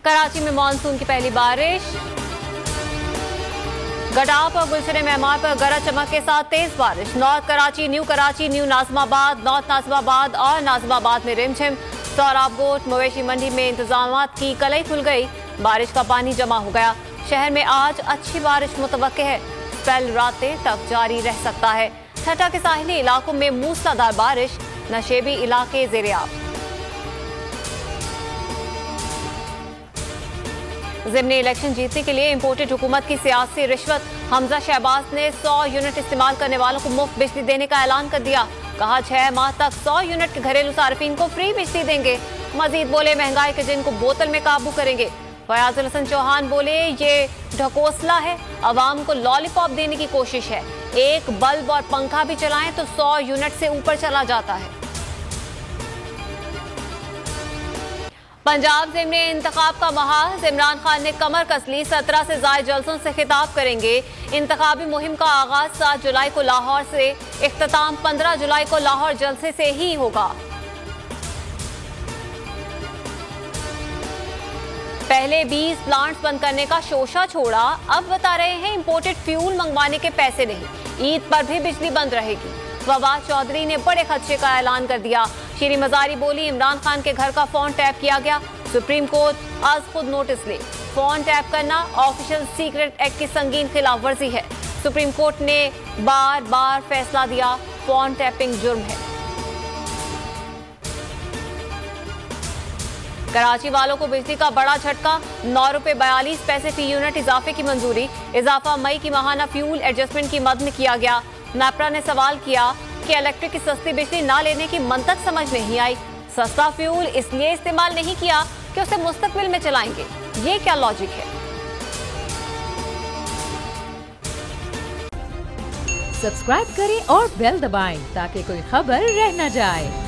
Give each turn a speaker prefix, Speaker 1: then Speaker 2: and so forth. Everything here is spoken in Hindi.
Speaker 1: कराची में मानसून की पहली बारिश। गडाफ और गुलशन मेहमान पर गरज चमक के साथ तेज बारिश। North Karachi, new Nazimabad, north Nazimabad और नाजिमाबाद में रिमझिम। सोहराबकोट मवेशी मंडी में इंतजामात की कलई खुल गई। बारिश का पानी जमा हो गया। शहर में आज अच्छी बारिश मुतवक्के है। स्पेल रातें तक जारी रह सकता है। ठट्टा के साहिली इलाकों में मूसलाधार बारिश। नशेबी इलाके ज़ेरे-आब। ज़िमनी इलेक्शन जीतने के लिए इंपोर्टेड हुकूमत की सियासी रिश्वत। हमजा शहबाज ने 100 यूनिट इस्तेमाल करने वालों को मुफ्त बिजली देने का ऐलान कर दिया। कहा 6 माह तक 100 यूनिट के घरेलू सार्फिन को फ्री बिजली देंगे। मजीद बोले महंगाई के जिन को बोतल में काबू करेंगे। फयाजुल हसन चौहान बोले ये ढकोसला है, अवाम को लॉलीपॉप देने की कोशिश है। एक बल्ब और पंखा भी चलाएं तो 100 यूनिट से ऊपर चला जाता है। पंजाब ज़िमनी इंतखाब का महाज। इमरान खान ने कमर कस ली। 17 से ज़ायद जलसों से खिताब करेंगे। इंतखाबी मुहिम का आगाज 7 जुलाई को लाहौर से, इख्तिताम 15 जुलाई को लाहौर जलसे से ही होगा। पहले 20 प्लांट्स बंद करने का शोशा छोड़ा, अब बता रहे हैं इंपोर्टेड फ्यूल मंगवाने के पैसे नहीं। ईद पर भी बिजली बंद रहेगी। फवाद चौधरी ने बड़े खदशे का ऐलान कर दिया। शीरी मजारी बोली इमरान खान के घर का फोन टैप किया गया। सुप्रीम कोर्ट आज खुद नोटिस ले। फोन टैप करना ऑफिशियल सीक्रेट एक्ट की संगीन खिलाफ वर्जी है। सुप्रीम कोर्ट ने बार बार फैसला दिया, फोन टैपिंग जुर्म है। कराची वालों को बिजली का बड़ा झटका। 9 रुपए 42 पैसे फी यूनिट इजाफे की मंजूरी। इजाफा मई की माहाना फ्यूल एडजस्टमेंट की मद में किया गया। नेपरा ने सवाल किया कि इलेक्ट्रिक की सस्ती बिजली ना लेने की मंतक समझ नहीं आई। सस्ता फ्यूल इसलिए इस्तेमाल नहीं किया कि उसे मुस्तकबिल में चलाएंगे। ये क्या लॉजिक है?
Speaker 2: सब्सक्राइब करें और बेल दबाएं ताकि कोई खबर रह न जाए।